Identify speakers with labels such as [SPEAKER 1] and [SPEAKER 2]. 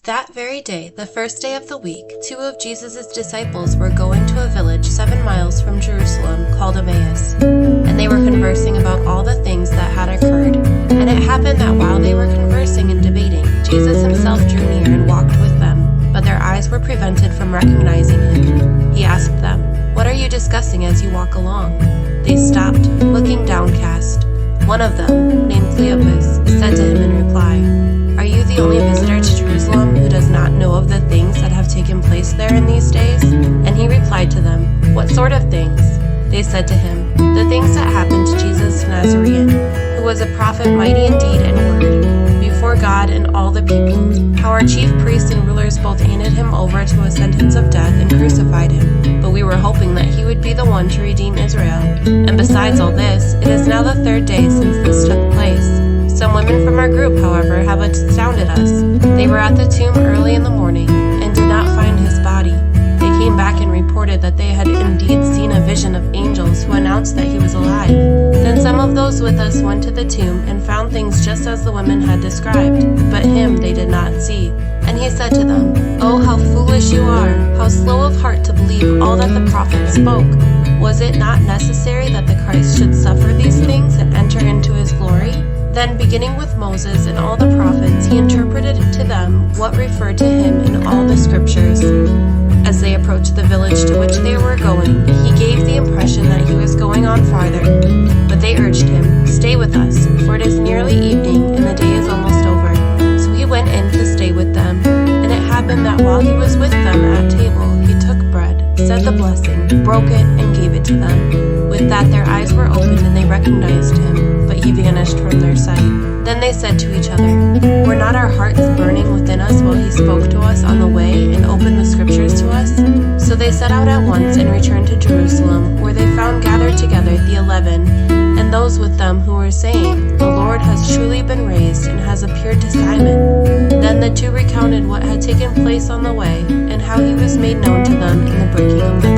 [SPEAKER 1] That very day, the first day of the week, 2 of Jesus' disciples were going to a village 7 miles from Jerusalem called Emmaus, and they were conversing about all the things that had occurred. And it happened that while they were conversing and debating, Jesus himself drew near and walked with them, but their eyes were prevented from recognizing him. He asked them, "What are you discussing as you walk along?" They stopped, looking downcast. One of them, named Cleopas, said to him in reply, "Are you the only visitor to Jerusalem who does not know of the things that have taken place there in these days?" And he replied to them, "What sort of things?" They said to him, "The things that happened to Jesus the Nazarene, who was a prophet mighty in deed and word, before God and all the people, how our chief priests and rulers both handed him over to a sentence of death and crucified him. But we were hoping that he would be the one to redeem Israel. And besides all this, it is now the 3rd day since this took place. Some women from our group, however, have astounded us. They were at the tomb early in the morning and did not find his body. They came back and reported that they had indeed seen a vision of angels who announced that he was alive. Then some of those with us went to the tomb and found things just as the women had described, but him they did not see." And he said to them, "Oh, how foolish you are, how slow of heart to believe all that the prophets spoke. Was it not necessary that the Christ should suffer these things and enter into his glory?" Then, beginning with Moses and all the prophets, he interpreted to them what referred to him in all the scriptures. As they approached the village to which they were going, he gave the impression that he was going on farther. But they urged him, "Stay with us, for it is nearly evening and the day is almost over." So he went in to stay with them. And it happened that while he was with them at table, he took bread, said the blessing, broke it, and gave it to them. With that their eyes were opened and they recognized him, but he vanished from their sight. Then they said to each other, "Were not our hearts burning within us while he spoke to us on the way and opened the scriptures to us?" So they set out at once and returned to Jerusalem, where they found gathered together the 11, and those with them who were saying, "The Lord has truly been raised and has appeared to Simon." Then the 2 recounted what had taken place on the way, and how he was made known to them in the breaking of the